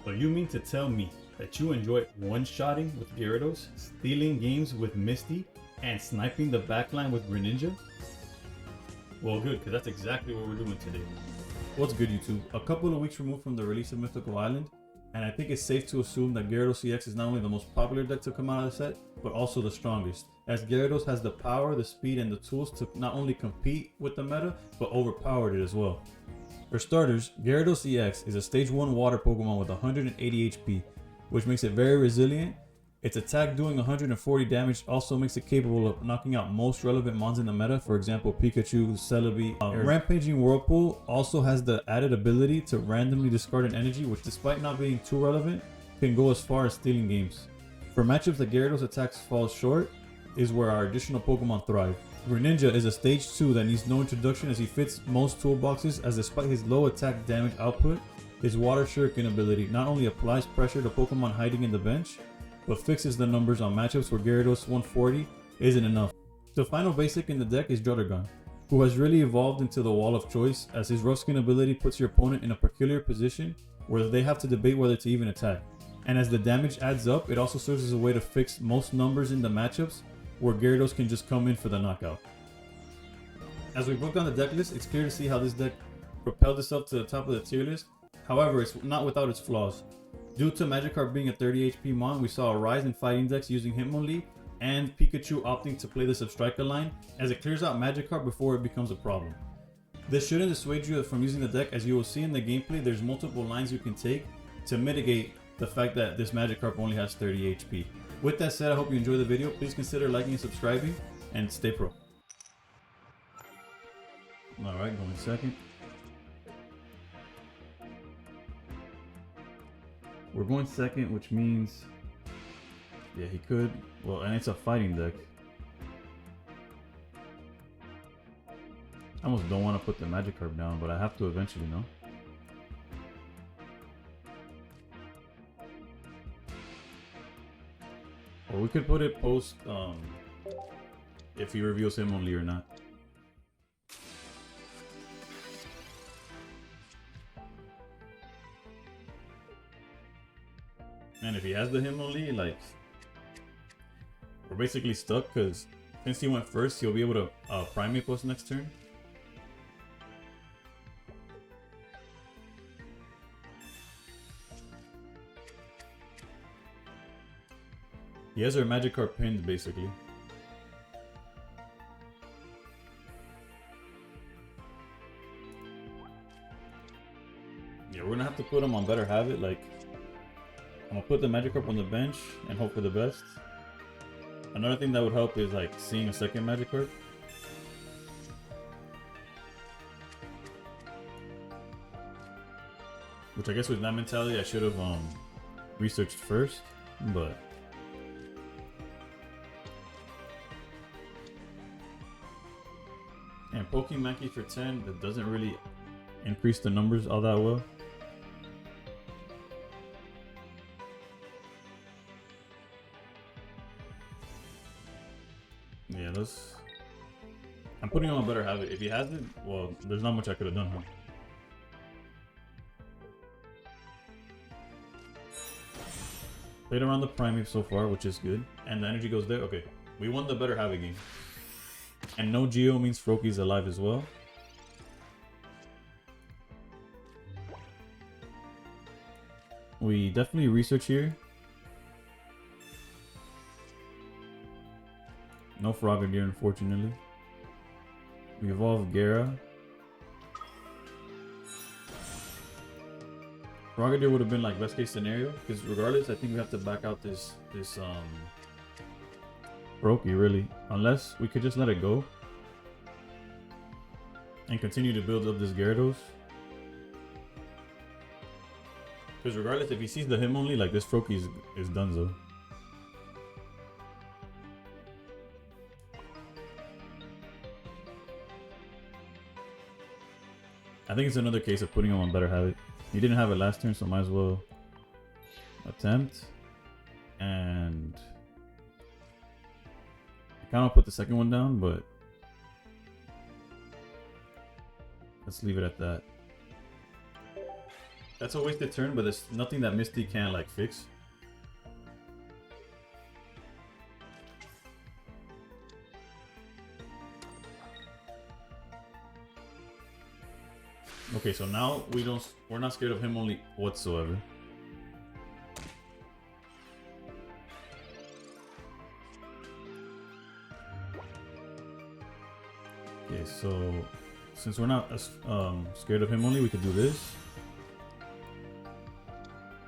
So you mean to tell me that you enjoy one-shotting with Gyarados, stealing games with Misty, and sniping the backline with Greninja? Well good, because that's exactly what we're doing today. What's good, YouTube? A couple of weeks removed from the release of Mythical Island, and I think it's safe to assume that Gyarados EX is not only the most popular deck to come out of the set, but also the strongest, as Gyarados has the power, the speed, and the tools to not only compete with the meta, but overpowered it as well. For starters, Gyarados EX is a stage 1 water Pokemon with 180 HP, which makes it very resilient. Its attack doing 140 damage also makes it capable of knocking out most relevant mons in the meta, for example Pikachu, Celebi. Rampaging Whirlpool also has the added ability to randomly discard an energy, which despite not being too relevant, can go as far as stealing games. For matchups that Gyarados attacks falls short, is where our additional Pokemon thrive. Greninja is a stage 2 that needs no introduction as he fits most toolboxes, as despite his low attack damage output, his Water Shuriken ability not only applies pressure to Pokemon hiding in the bench, but fixes the numbers on matchups where Gyarados 140 isn't enough. The final basic in the deck is Druddigon, who has really evolved into the wall of choice, as his rough skin ability puts your opponent in a peculiar position where they have to debate whether to even attack. And as the damage adds up, it also serves as a way to fix most numbers in the matchups where Gyarados can just come in for the knockout. As we broke down the deck list, it's clear to see how this deck propelled itself to the top of the tier list. However, it's not without its flaws. Due to Magikarp being a 30 HP mon, we saw a rise in fighting decks using Hitmonlee and Pikachu opting to play the Substrika line, as it clears out Magikarp before it becomes a problem. This shouldn't dissuade you from using the deck, as you will see in the gameplay there's multiple lines you can take to mitigate the fact that this Magikarp only has 30 HP. With that said, I hope you enjoyed the video. Please consider liking and subscribing, and stay pro. Alright, going second. We're going second, which means, yeah, he could. Well, and it's a fighting deck. I almost don't want to put the Magikarp down, but I have to eventually, no? Or we could put it post, if he reveals him only or not. And if he has the Hitmonlee, like, we're basically stuck, because since he went first, he'll be able to Primate post next turn. He has our Magikarp pinned, basically. Yeah, we're gonna have to put him on Better Habit, like, I'm gonna put the Magikarp on the bench and hope for the best. Another thing that would help is like seeing a second Magikarp. Which I guess with that mentality I should have researched first, but and Pokemon for 10, that doesn't really increase the numbers all that well. Yeah, that's... I'm putting him on Better Habit. If he has it, well, there's not much I could have done, huh? Played around the Primate so far, which is good. And the energy goes there. Okay, we won the Better Habit game. And no Geo means Froakie's alive as well. We definitely research here. No Frogadier, unfortunately. We evolve Gyara. Frogadier would have been like best case scenario, because regardless, I think we have to back out this Froakie, really. Unless we could just let it go and continue to build up this Gyarados. Because regardless, if he sees the Hitmonlee, like this Froakie is donezo. I think it's another case of putting him on Better Habit. He didn't have it last turn, so might as well attempt. And I kind of put the second one down, but let's leave it at that. That's a wasted turn, but there's nothing that Misty can't like fix. Okay, so now we're not scared of him only whatsoever. Okay, so since we're not scared of him only, we could do this.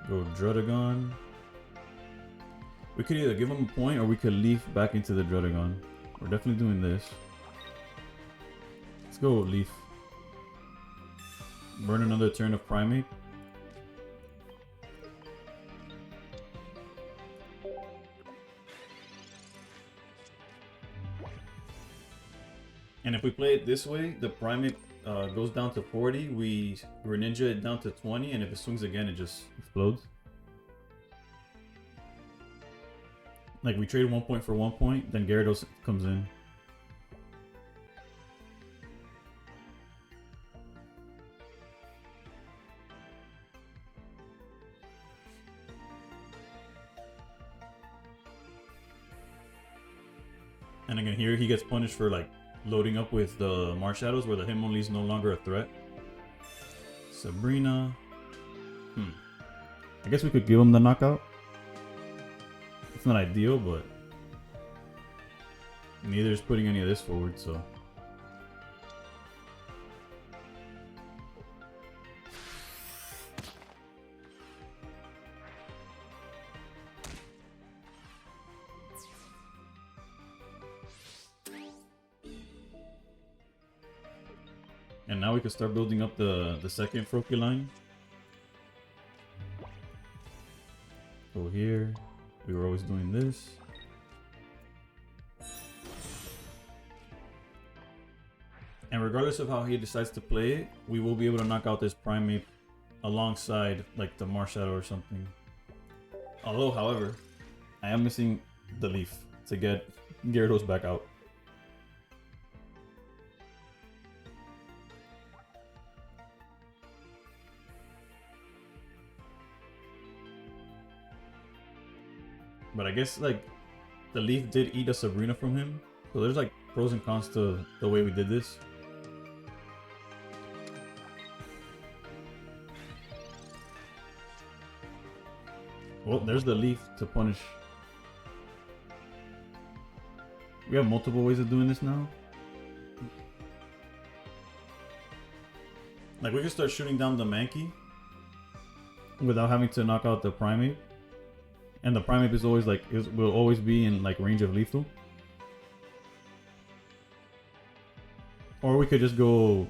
Go Druddigon. We could either give him a point or we could leaf back into the Druddigon. We're definitely doing this. Let's go leaf. Burn another turn of Primate. And if we play it this way, the Primate goes down to 40, we Greninja it down to 20, and if it swings again, it just explodes. Like, we trade 1 point for 1 point, then Gyarados comes in. And again, here he gets punished for, like, loading up with the Marshadows, where the Hitmonlee is no longer a threat. Sabrina. I guess we could give him the knockout. It's not ideal, but neither is putting any of this forward, so. And now we can start building up the second Froakie line. Go here. We were always doing this. And regardless of how he decides to play it, we will be able to knock out this Primate alongside like the Marshadow or something. Although, however, I am missing the Leaf to get Gyarados back out. But I guess, like, the Leaf did eat a Sabrina from him. So there's, like, pros and cons to the way we did this. Well, there's the Leaf to punish. We have multiple ways of doing this now. Like, we can start shooting down the Mankey without having to knock out the Primate. And the Primate is always like, will always be in like range of lethal. Or we could just go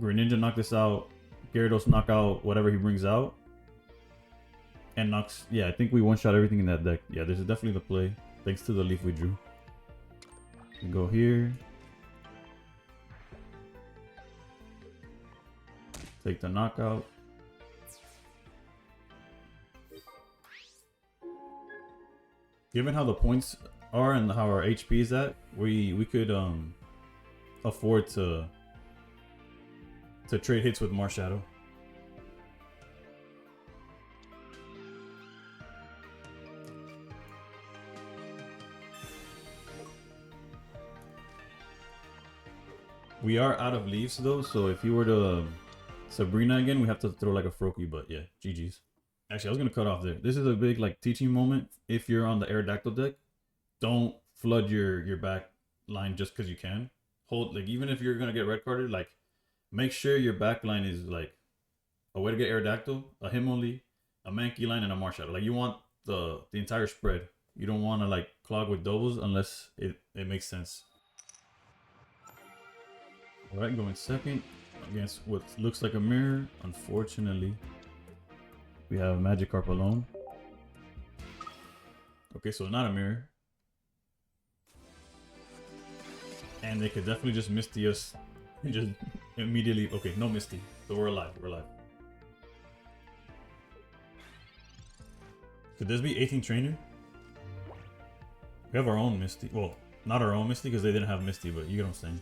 Greninja knock this out, Gyarados knock out whatever he brings out. And knocks, yeah, I think we one-shot everything in that deck. Yeah, this is definitely the play, thanks to the Leaf we drew. We go here. Take the knockout. Given how the points are and how our HP is at, we could afford to trade hits with Marshadow. We are out of leaves though, so if you were to Sabrina again, we have to throw like a Froakie, but yeah, GG's. Actually, I was gonna cut off there. This is a big like teaching moment. If you're on the Aerodactyl deck, don't flood your back line just because you can. Hold, like, even if you're gonna get red carded, like, make sure your back line is like a way to get Aerodactyl, a Hitmonlee, a Mankey line, and a Marshadow. Like, you want the entire spread. You don't want to like clog with doubles unless it makes sense. All right, going second against what looks like a mirror. Unfortunately, we have Magikarp alone. Okay, so not a mirror. And they could definitely just Misty us and just immediately. Okay, no Misty. So we're alive. We're alive. Could this be 18 trainer? We have our own Misty. Well, not our own Misty because they didn't have Misty, but you get what I'm saying.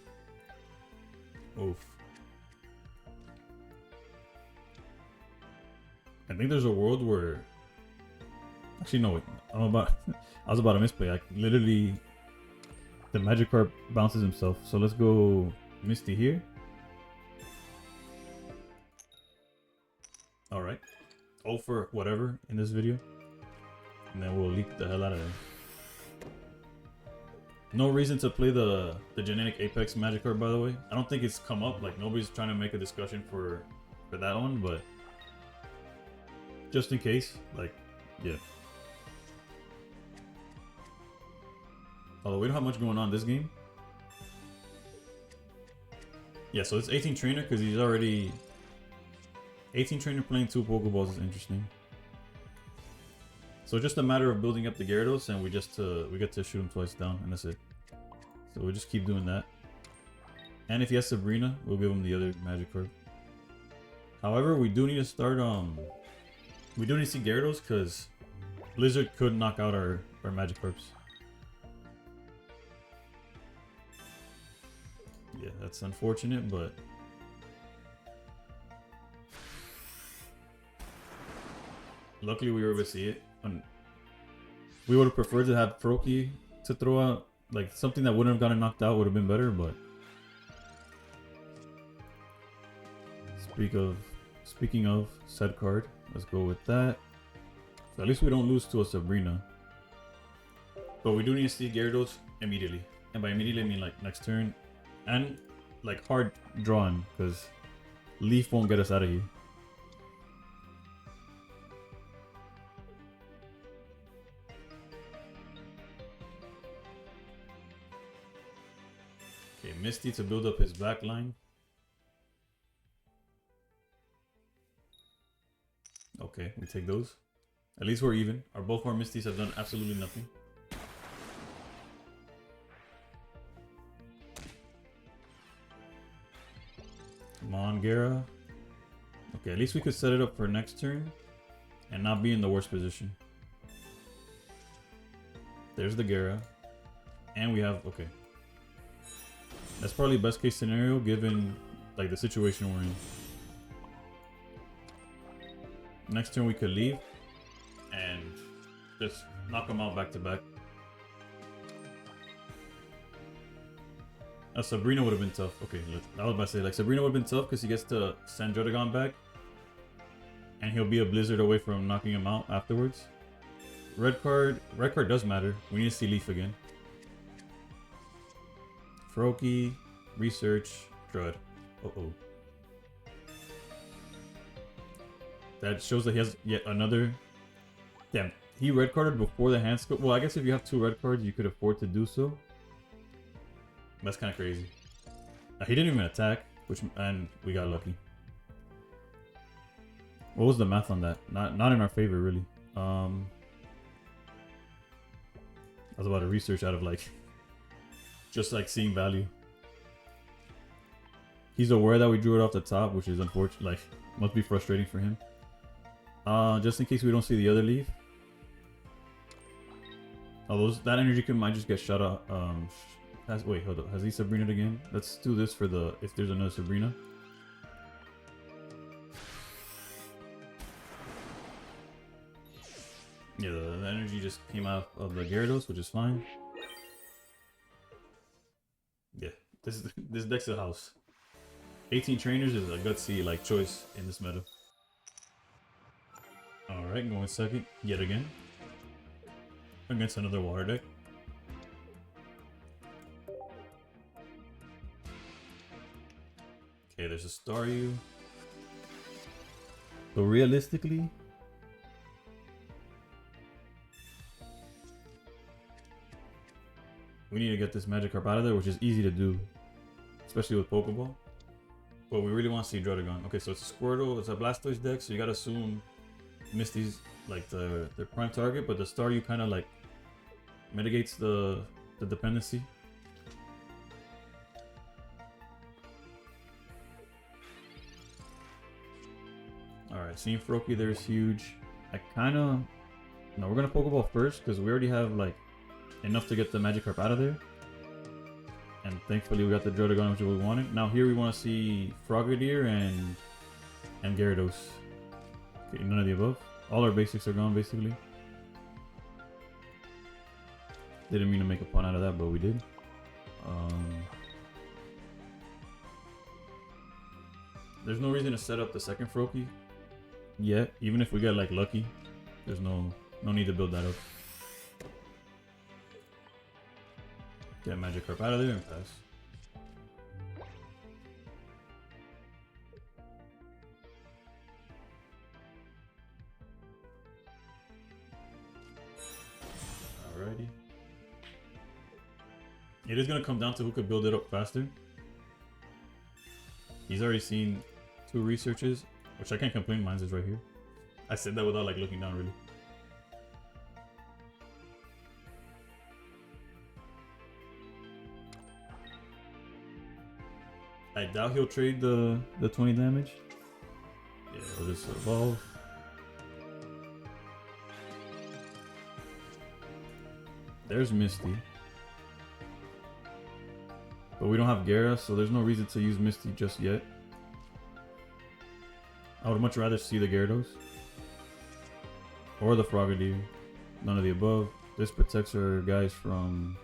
Oof. think there's a world where... Actually, no, wait. I was about to misplay. Like, literally, the Magikarp bounces himself. So let's go Misty here. Alright. 0 for whatever in this video. And then we'll leak the hell out of there. No reason to play the genetic Apex Magikarp, by the way. I don't think it's come up. Like, nobody's trying to make a discussion for that one, but just in case, like, yeah. Although we don't have much going on this game. Yeah, so it's 18 trainer because he's already 18 trainer playing 2 Pokeballs is interesting. So just a matter of building up the Gyarados, and we get to shoot him twice down, and that's it. So we'll just keep doing that. And if he has Sabrina, we'll give him the other Magikarp. However, we do need to start we do need to see Gyarados because Blizzard could knock out our Magikarps. Yeah, that's unfortunate, but luckily we were able to see it. We would have preferred to have Froakie to throw out, like something that wouldn't have gotten knocked out would have been better, but speaking of said card, let's go with that. So at least we don't lose to a Sabrina. But we do need to see Gyarados immediately. And by immediately I mean like next turn. And like hard drawn, because Leaf won't get us out of here. Okay, Misty to build up his back line. Okay, we take those. At least we're even. Both our Misties have done absolutely nothing. Come on, Gyara. Okay, at least we could set it up for next turn and not be in the worst position. There's the Gyara. And we have... okay. That's probably best case scenario given like the situation we're in. Next turn we could leave and just knock them out back to back. Sabrina would have been tough. Okay, I was about to say like Sabrina would have been tough because he gets to send Druddigon back and he'll be a Blizzard away from knocking him out afterwards. Red card does matter. We need to see Leaf again. Froakie, Research, Drud. Uh-oh. That shows that he has yet another... Damn, he red carded before the hand scope. Well, I guess if you have 2 red cards, you could afford to do so. That's kind of crazy. He didn't even attack, and we got lucky. What was the math on that? Not in our favor, really. I was about to research out of like... just like seeing value. He's aware that we drew it off the top, which is unfortunate. Like, must be frustrating for him. Just in case we don't see the other leaf. Oh, that energy might just get shut out. Wait, hold up. Has he Sabrina'd again? Let's do this for the... if there's another Sabrina. Yeah, the energy just came out of the Gyarados, which is fine. Yeah, this deck's a house. 18 trainers is a gutsy like choice in this meta. Alright, going second yet again. Against another water deck. Okay, there's a Staryu. So realistically, we need to get this Magikarp out of there, which is easy to do, especially with Pokeball. But we really want to see Druddigon. Okay, so it's a Squirtle, it's a Blastoise deck, so you gotta assume Misty's like their prime target, but the Staryu kind of like mitigates the dependency. Alright, seeing Froakie there is huge. No, we're gonna Pokeball first because we already have like enough to get the Magikarp out of there. And thankfully we got the Druddigon, which we wanted. Now here we want to see Frogadier and Gyarados. Okay, none of the above. All our basics are gone, basically. Didn't mean to make a pun out of that, but we did. There's no reason to set up the second Froakie yet. Even if we get like lucky, there's no need to build that up. Get Magikarp out of there and pass. Alrighty. It is going to come down to who could build it up faster. He's already seen 2 researches, which I can't complain, mine's is right here. I said that without like looking down really. I doubt he'll trade the 20 damage. Yeah, he'll just evolve. There's Misty. But we don't have Gyarados, so there's no reason to use Misty just yet. I would much rather see the Gyarados. Or the Frogadier. None of the above. This protects our guys from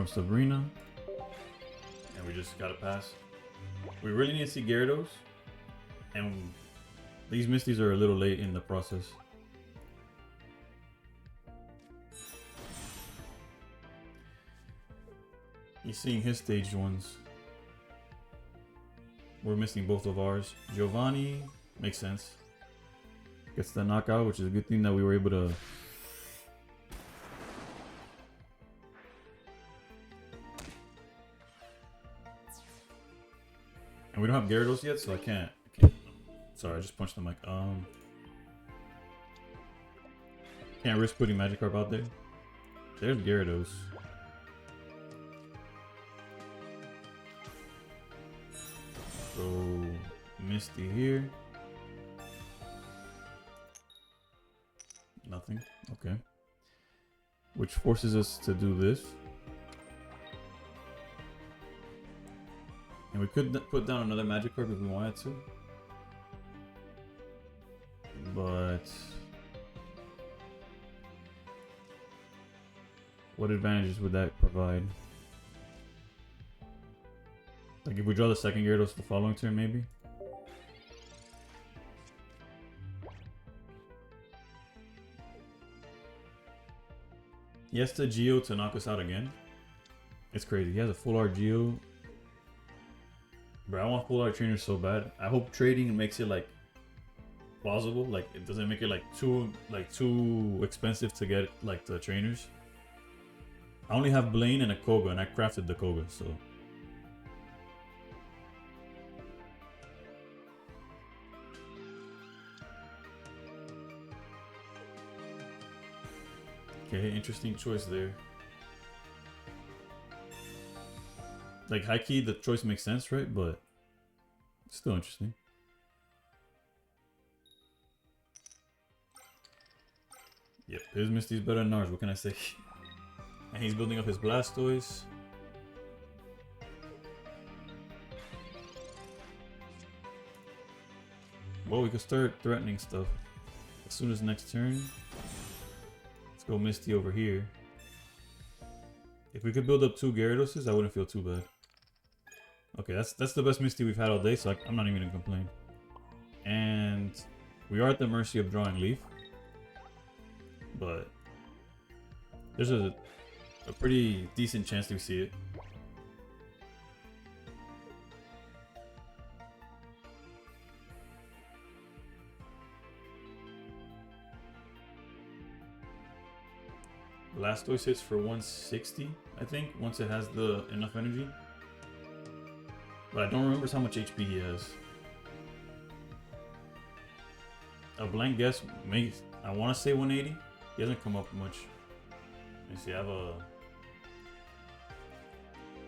Sabrina. And we just gotta pass. We really need to see Gyarados. And these Misties are a little late in the process. He's seeing his staged ones. We're missing both of ours. Giovanni makes sense. Gets the knockout, which is a good thing that we were able to. And we don't have Gyarados yet, so I can't. Sorry, I just punched the mic. Can't risk putting Magikarp out there. There's Gyarados. So Misty here. Nothing. Okay. Which forces us to do this. And we could put down another Magikarp if we wanted to. But what advantages would that provide? Like if we draw the second Gyarados the following turn, maybe? He has to Geo to knock us out again. It's crazy. He has a full art Geo. Bro, I want full art trainers so bad. I hope trading makes it like plausible. Like it doesn't make it like too expensive to get like the trainers. I only have Blaine and a Koga, and I crafted the Koga, so. Okay, interesting choice there. Like, high key, the choice makes sense, right? But still interesting. Yep, his Misty's better than ours, what can I say? And he's building up his Blastoise. Well, we could start threatening stuff as soon as next turn. Let's go Misty over here. If we could build up 2 Gyaradoses, I wouldn't feel too bad. Okay, that's the best Misty we've had all day, so I'm not even gonna complain. And we are at the mercy of drawing Leaf. But there's a pretty decent chance to see it. Blastoise hits for 160, I think, once it has enough energy. But I don't remember how much HP he has. A blank guess makes, I want to say 180. He hasn't come up much. Let me see, I have a...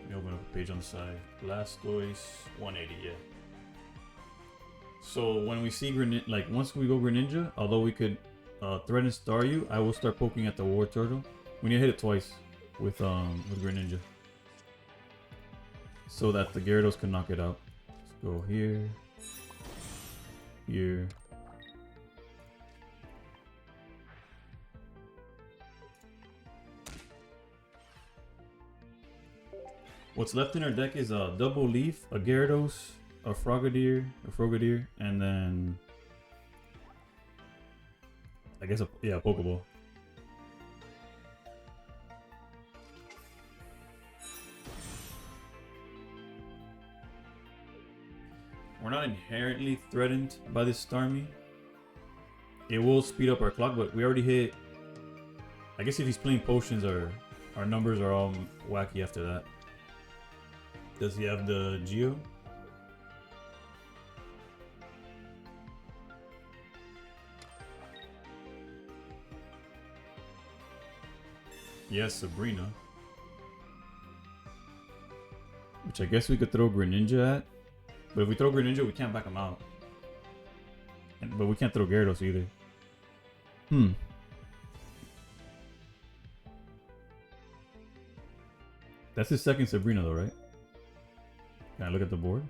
Let me open up a page on the side. Blastoise 180, yeah. So when we see Greninja, like once we go Greninja, although we could threaten Staryu, I will start poking at the War Turtle. We need to hit it twice with Greninja, so that the Gyarados can knock it out. Let's go here. here. What's left in our deck is a double leaf, a Gyarados, a Frogadier, and then I guess a Pokeball. We're not inherently threatened by this Starmie. It will speed up our clock, but we already hit. I guess if he's playing potions, our numbers are all wacky after that. Does he have the Geo? Yes, Sabrina. Which I guess we could throw Greninja at. But if we throw Greninja, we can't back him out. But we can't throw Gyarados either. That's his second Sabrina though, right? Can I look at the board?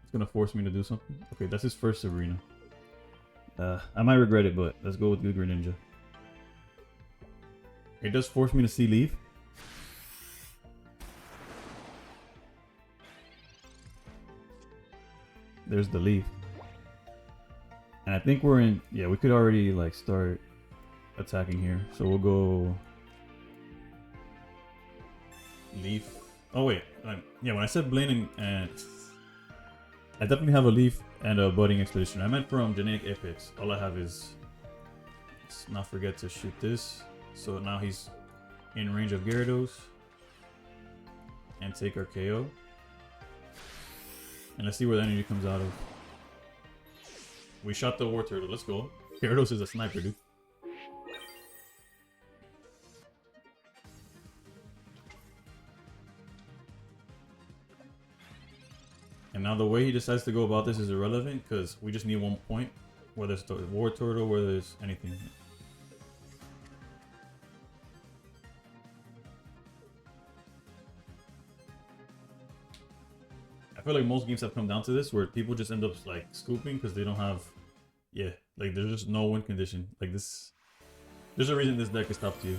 It's gonna force me to do something. Okay, that's his first Sabrina. I might regret it, but let's go with the Greninja. It does force me to see Leaf. There's the Leaf. And I think we're in... Yeah, we could already like start attacking here. So we'll go... Leaf. Oh wait. Yeah, when I said Blaine and... I definitely have a Leaf and a Budding Expedition. I meant from Genetic Epics. All I have is... Let's not forget to shoot this. So now he's in range of Gyarados. And take our KO. And let's see where the energy comes out of. We shot the Wartortle. Let's go. Gyarados is a sniper, dude. And now the way he decides to go about this is irrelevant because we just need 1 point. Whether it's the Wartortle, whether it's anything. I feel like most games have come down to this where people just end up like scooping because they don't have, like there's just no win condition. Like this, there's a reason this deck is top tier.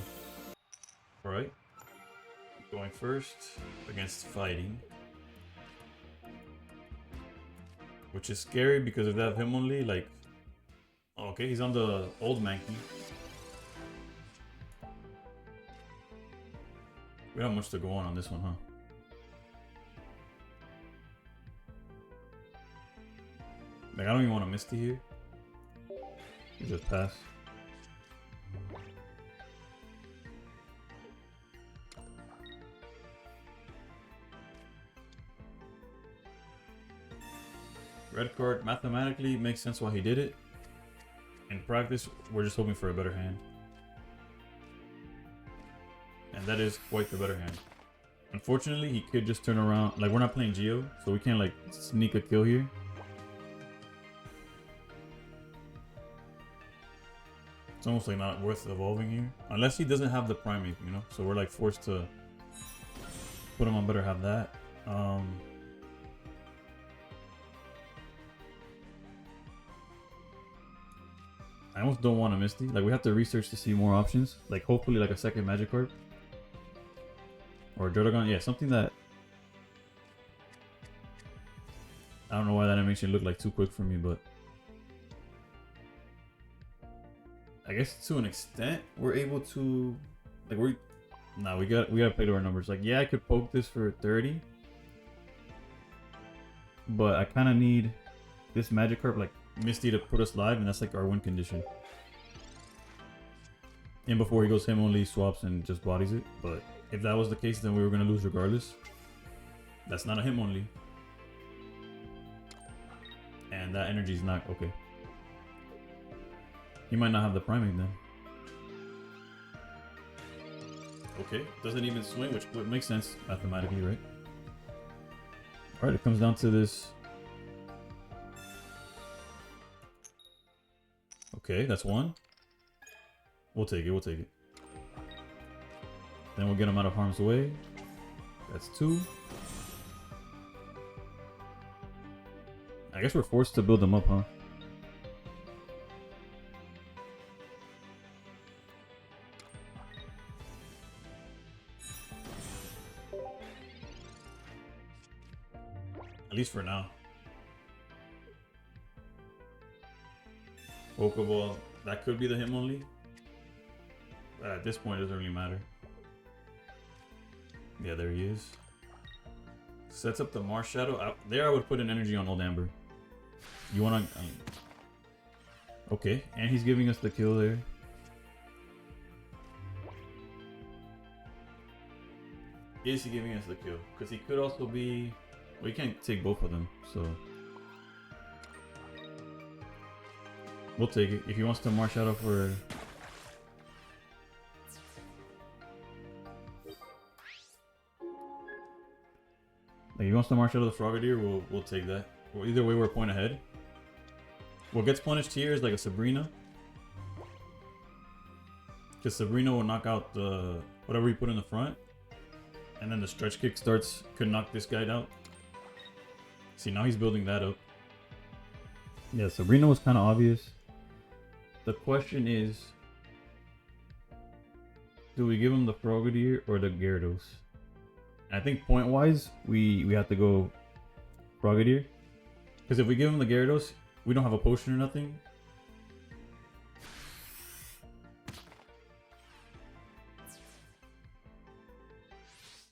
All right, going first against fighting, which is scary because if they have him only, like, okay, he's on the old Mankey. We don't have much to go on this one, huh? Like, I don't even want to Misty here. You just pass. Red card mathematically makes sense why he did it. In practice, we're just hoping for a better hand. And that is quite the better hand. Unfortunately, he could just turn around. Like, we're not playing Geo, so we can't, like, sneak a kill here. It's almost like not worth evolving here. Unless he doesn't have the Primate, you know? So we're like forced to put him on better have that. I almost don't want a Misty. Like we have to research to see more options. Like hopefully like a second Magikarp. Or a Drodagon. Yeah, something that... I don't know why that animation looked like too quick for me, but... I guess to an extent we're able to like we gotta play to our numbers. Like yeah, I could poke this for 30. But I kinda need this Magikarp like Misty to put us live and that's like our win condition. And before he goes him only swaps and just bodies it. But if that was the case then we were gonna lose regardless. That's not a him only. And that energy is not okay. He might not have the Primate then. Okay, doesn't even swing, which would make sense mathematically, right? Alright, it comes down to this. Okay, that's one. We'll take it, we'll take it. Then we'll get him out of harm's way. That's two. I guess we're forced to build them up, huh? At least for now. Pokeball, that could be the him only. But at this point, it doesn't really matter. Yeah, there he is. Sets up the Marshadow. There I would put an energy on Old Amber. You wanna... okay, and he's giving us the kill there. Is he giving us the kill? Because he could also be... well, you can't take both of them, so... we'll take it. If he wants to Marshadow for... like, if he wants to Marshadow the Frogadier, we'll take that. Well, either way, we're a point ahead. What gets punished here is like a Sabrina. Because Sabrina will knock out the... whatever we put in the front. And then the stretch kick could knock this guy out. See, now he's building that up. Yeah, Sabrina was kind of obvious. The question is, do we give him the Frogadier or the Gyarados? I think point-wise, we have to go Frogadier. Because if we give him the Gyarados, we don't have a potion or nothing.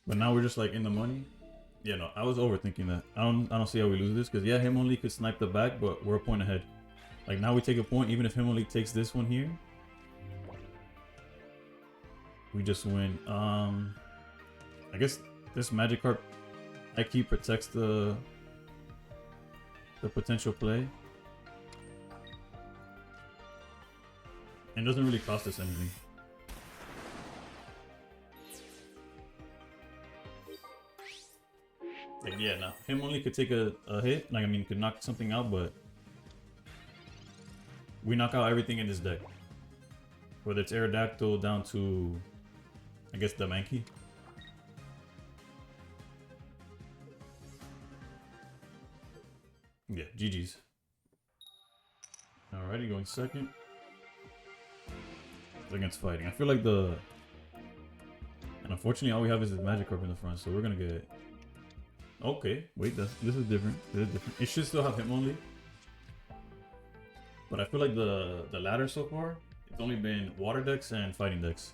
But now we're just like in the money. Yeah, no, I was overthinking that. I don't see how we lose this, because yeah, him only could snipe the back, but we're a point ahead. Like now we take a point, even if him only takes this one here. We just win. I guess this Magikarp IQ protects the potential play. And doesn't really cost us anything. Like, yeah, no. Him only could take a hit. Like, I mean, could knock something out, but we knock out everything in this deck. Whether it's Aerodactyl down to, I guess, the Mankey. Yeah, GG's. Alrighty, going second. Against fighting. I feel like and unfortunately all we have is this Magikarp in the front, so we're gonna get... okay, wait, this is different. This is different. It should still have him only. But I feel like the ladder so far, it's only been water decks and fighting decks.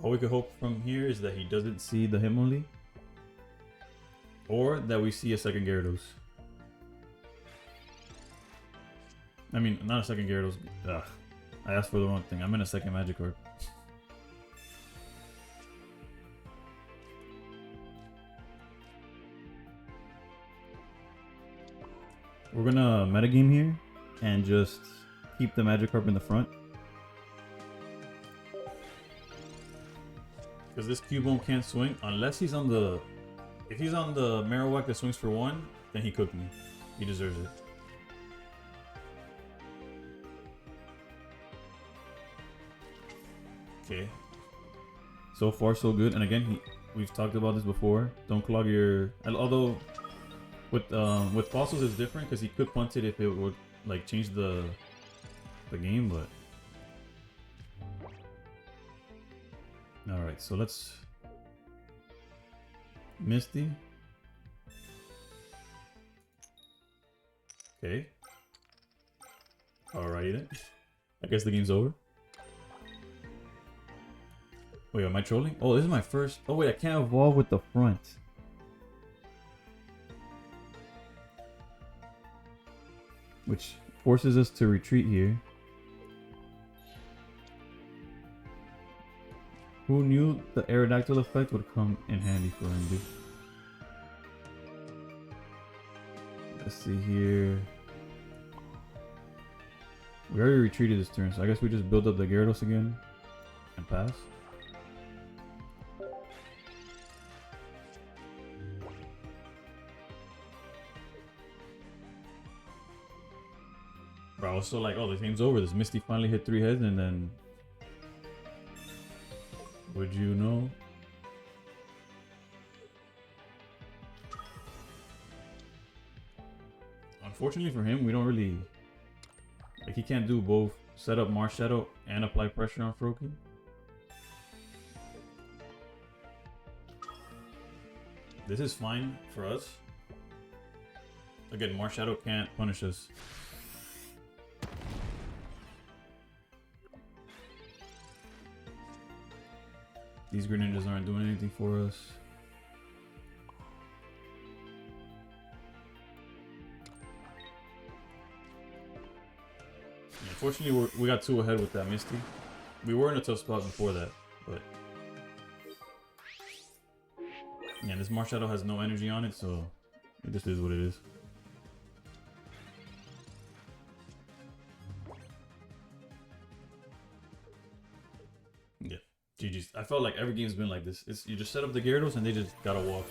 All we could hope from here is that he doesn't see the him only. Or that we see a second Gyarados. I mean, not a second Gyarados. Ugh, I asked for the wrong thing. I meant a second Magikarp. We're gonna metagame here and just keep the Magikarp in the front. Because this Cubone can't swing unless he's on the... if he's on the Marowak that swings for 1, then he cooked me. He deserves it. Okay. So far so good. And again, we've talked about this before. Don't clog your... although with fossils it's different because he could punt it if it would like change the game, but... alright, so let's... Misty. Okay. Alrighty then. I guess the game's over. Wait, am I trolling? Oh, this is my first... oh wait, I can't evolve with the front. Which forces us to retreat here. Who knew the Aerodactyl effect would come in handy for him, dude? Let's see here. We already retreated this turn, so I guess we just build up the Gyarados again and pass. Bro, I was so like, oh, the game's over. This Misty finally hit 3 heads, and then... would you know? Unfortunately for him, we don't really... like, he can't do both set up Marshadow and apply pressure on Froakie. This is fine for us. Again, Marshadow can't punish us. These Greninjas aren't doing anything for us. Yeah, unfortunately, we got 2 ahead with that Misty. We were in a tough spot before that, but... yeah, this Marshadow has no energy on it, so it just is what it is. Yeah, GG's. I felt like every game's been like this. You just set up the Gyarados and they just gotta walk.